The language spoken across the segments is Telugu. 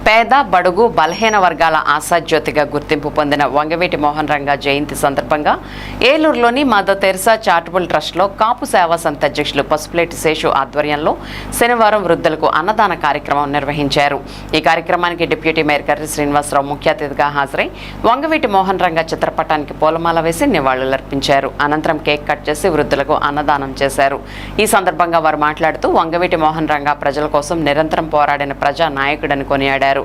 పేద బడుగు బలహీన వర్గాల ఆశాజ్యోతిగా గుర్తింపు పొందిన వంగవీటి మోహన్ రంగా జయంతి సందర్భంగా ఏలూరులోని మదర్ తెరిసా చారిటబుల్ ట్రస్ట్లో కాపు సేవా సమితి అధ్యక్షులు పసుపులేటి శేషు ఆధ్వర్యంలో శనివారం వృద్ధులకు అన్నదాన కార్యక్రమం నిర్వహించారు. ఈ కార్యక్రమానికి డిప్యూటీ మేయర్ కర్రి శ్రీనివాసరావు ముఖ్య అతిథిగా హాజరై వంగవీటి మోహన్ రంగా చిత్రపటానికి పూలమాల వేసి నివాళులర్పించారు. అనంతరం కేక్ కట్ చేసి వృద్ధులకు అన్నదానం చేశారు. ఈ సందర్భంగా వారు మాట్లాడుతూ వంగవీటి మోహన్ రంగా ప్రజల కోసం నిరంతరం పోరాడిన ప్రజా నాయకుడని కొనియాడారు.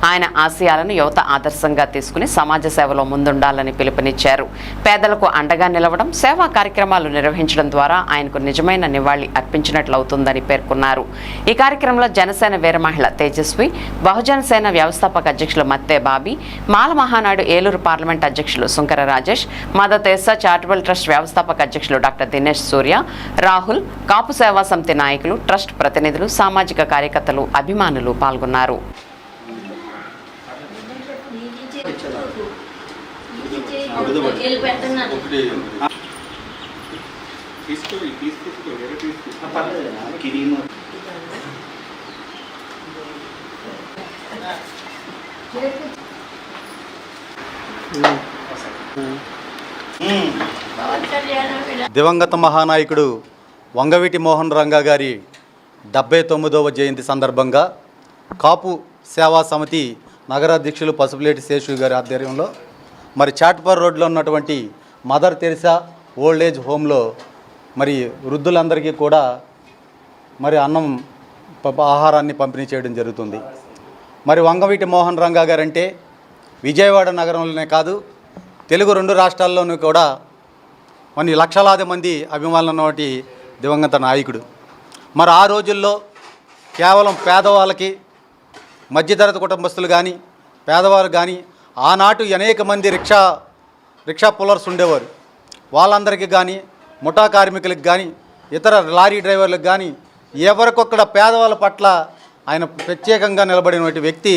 ఆయన ఆశయాలను యువత ఆదర్శంగా తీసుకుని సమాజ సేవలో ముందుండాలని పిలుపునిచ్చారు. పేదలకు అండగా నిలవడం, సేవా కార్యక్రమాలు నిర్వహించడం ద్వారా ఆయనకు నిజమైన నివాళి అర్పించినట్లవుతుందని పేర్కొన్నారు. ఈ కార్యక్రమంలో జనసేన వీర మహిళ తేజస్వి, బహుజన సేన వ్యవస్థాపక అధ్యక్షులు మత్తే బాబీ, మాల మహానాడు ఏలూరు పార్లమెంట్ అధ్యక్షులు Sunkara Rajesh, mother Teresa charitable trust వ్యవస్థాపక అధ్యక్షులు డాక్టర్ దినేష్ సూర్య, రాహుల్, కాపు సేవా సమితి నాయకులు, ట్రస్ట్ ప్రతినిధులు, సామాజిక కార్యకర్తలు, అభిమానులు పాల్గొన్నారు. దివంగత మహానాయకుడు వంగవీటి మోహన్ రంగా గారి 79వ జయంతి సందర్భంగా కాపు సేవా సమితి నగరాధ్యక్షులు పసుపులేటి శేషు గారి ఆధ్వర్యంలో మరి చాట్పర్ రోడ్లో ఉన్నటువంటి మదర్ తెరిసా ఓల్డ్ ఏజ్ హోమ్లో మరి వృద్ధులందరికీ కూడా మరి ఆహారాన్ని పంపిణీ చేయడం జరుగుతుంది. మరి వంగవీటి మోహన్ రంగా గారంటే విజయవాడ నగరంలోనే కాదు, తెలుగు 2 రాష్ట్రాల్లోనూ కూడా కొన్ని లక్షలాది మంది అభిమానులు ఉన్నటువంటి దివంగత నాయకుడు. మరి ఆ రోజుల్లో కేవలం పేదవాళ్ళకి, మధ్యతరగతి కుటుంబస్తులు కానీ, పేదవారు కానీ, ఆనాటు అనేక మంది రిక్షా పుల్లర్స్ ఉండేవారు. వాళ్ళందరికీ కానీ, ముఠా కార్మికులకు కానీ, ఇతర లారీ డ్రైవర్లకు కానీ, ఎవరికొక్కడ పేదవాళ్ళ పట్ల ఆయన ప్రత్యేకంగా నిలబడినటువంటి వ్యక్తి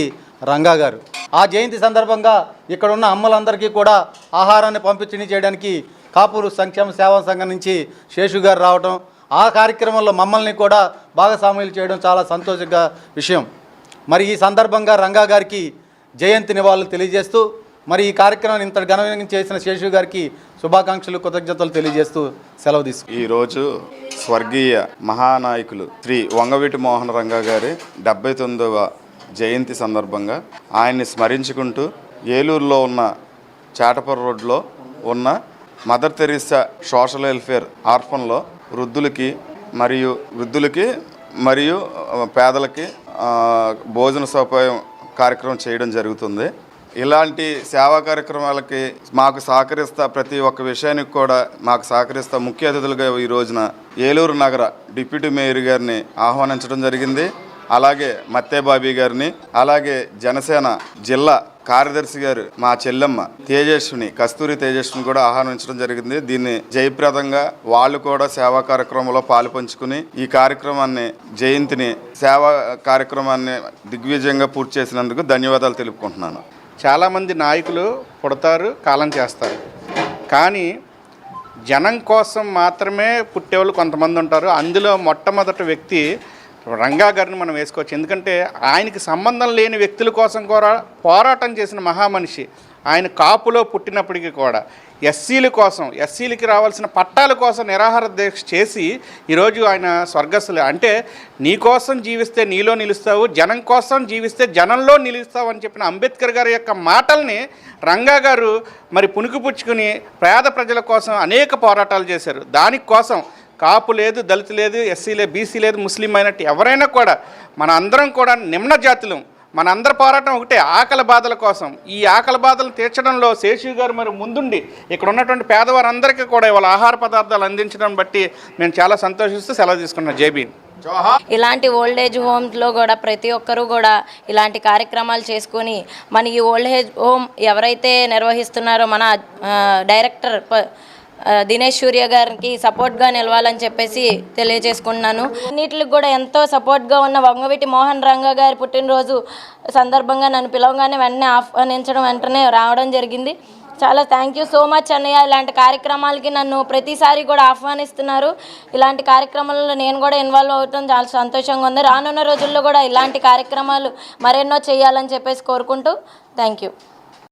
రంగా గారు. ఆ జయంతి సందర్భంగా ఇక్కడ ఉన్న అమ్మలందరికీ కూడా ఆహారాన్ని పంపిణీ చేయడానికి కాపూరు సంక్షేమ సేవా సంఘం నుంచి శేషు గారు రావడం, ఆ కార్యక్రమంలో మమ్మల్ని కూడా భాగస్వామ్యులు చేయడం చాలా సంతోషంగా విషయం. మరి ఈ సందర్భంగా రంగా గారికి జయంతి నివాళులు తెలియజేస్తూ, మరి ఈ కార్యక్రమాన్ని ఇంత ఘనంగా చేసిన శేషు గారికి శుభాకాంక్షలు, కృతజ్ఞతలు తెలియజేస్తూ సెలవు తీసుకు. ఈరోజు స్వర్గీయ మహానాయకులు శ్రీ వంగవీటి మోహన్ రంగా గారి 79వ జయంతి సందర్భంగా ఆయన్ని స్మరించుకుంటూ ఏలూరులో ఉన్న చాటపర్ రోడ్లో ఉన్న మదర్ తెరిసా సోషల్ వెల్ఫేర్ ఆర్ఫన్లో వృద్ధులకి మరియు పేదలకి భోజన సౌకర్యం కార్యక్రమం చేయడం జరుగుతుంది. ఇలాంటి సేవా కార్యక్రమాలకి మాకు సహకరిస్తా, ప్రతి ఒక్క విషయానికి కూడా మాకు సహకరిస్తా ముఖ్య అతిథులుగా ఈ రోజున ఏలూరు నగర డిప్యూటీ మేయర్ గారిని ఆహ్వానించడం జరిగింది. అలాగే మత్తే బాబీ గారిని, అలాగే జనసేన జిల్లా కార్యదర్శి గారు మా చెల్లెమ్మ కస్తూరి తేజస్విని కూడా ఆహ్వానించడం జరిగింది. దీన్ని జయప్రదంగా వాళ్ళు కూడా సేవా కార్యక్రమంలో పాలు పంచుకుని ఈ కార్యక్రమాన్ని, జయంతిని, సేవా కార్యక్రమాన్ని దిగ్విజయంగా పూర్తి చేసినందుకు ధన్యవాదాలు తెలుపుకుంటున్నాను. చాలామంది నాయకులు పుడతారు, కాలం చేస్తారు, కానీ జనం కోసం మాత్రమే పుట్టేవాళ్ళు కొంతమంది ఉంటారు. అందులో మొట్టమొదటి వ్యక్తి రంగా గారిని మనం వేసుకోవచ్చు. ఎందుకంటే ఆయనకి సంబంధం లేని వ్యక్తుల కోసం కూడా పోరాటం చేసిన మహామనిషి. ఆయన కాపులో పుట్టినప్పటికీ కూడా ఎస్సీల కోసం, ఎస్సీలకి రావాల్సిన పట్టాల కోసం నిరాహార దీక్ష చేసి ఈరోజు ఆయన స్వర్గస్థులు. అంటే నీ కోసం జీవిస్తే నీలో నిలుస్తావు, జనం కోసం జీవిస్తే జనంలో నిలుస్తావు అని చెప్పిన అంబేద్కర్ గారి యొక్క మాటల్ని రంగా గారు మరి పుణికిపుచ్చుకుని పేద ప్రజల కోసం అనేక పోరాటాలు చేశారు. దానికోసం కాపు లేదు, దళిత లేదు, ఎస్సీ లేదు, బీసీ లేదు, ముస్లిం అయినట్టు ఎవరైనా కూడా మన అందరం కూడా నిమ్న జాతులం. మన అందరి పోరాటం ఒకటే, ఆకలి బాధల కోసం. ఈ ఆకలి బాధలు తీర్చడంలో శేషు గారు మరి ముందుండి ఇక్కడ ఉన్నటువంటి పేదవారందరికీ కూడా ఇవాళ ఆహార పదార్థాలు అందించడం బట్టి మేము చాలా సంతోషిస్తూ సెలవు తీసుకున్నాం. జైబీ. ఇలాంటి ఓల్డ్ ఏజ్ హోమ్స్లో కూడా ప్రతి ఒక్కరూ కూడా ఇలాంటి కార్యక్రమాలు చేసుకొని మన ఈ ఓల్డ్ ఏజ్ హోమ్ ఎవరైతే నిర్వహిస్తున్నారో మన డైరెక్టర్ దినేష్ సూర్య గారికి సపోర్ట్గా నిలవాలని చెప్పేసి తెలియజేసుకుంటున్నాను. అన్నిటికి కూడా ఎంతో సపోర్ట్గా ఉన్న వంగవీటి మోహన్ రంగా గారి పుట్టినరోజు సందర్భంగా నన్ను పిలవగానే వెంటనే ఆహ్వానించడం, వెంటనే రావడం జరిగింది. చాలా థ్యాంక్ యూ సో మచ్ అన్నయ్య. ఇలాంటి కార్యక్రమాలకి నన్ను ప్రతిసారి కూడా ఆహ్వానిస్తున్నారు. ఇలాంటి కార్యక్రమాలలో నేను కూడా ఇన్వాల్వ్ అవటం చాలా సంతోషంగా ఉంది. రానున్న రోజుల్లో కూడా ఇలాంటి కార్యక్రమాలు మరెన్నో చేయాలని చెప్పేసి కోరుకుంటూ థ్యాంక్ యూ.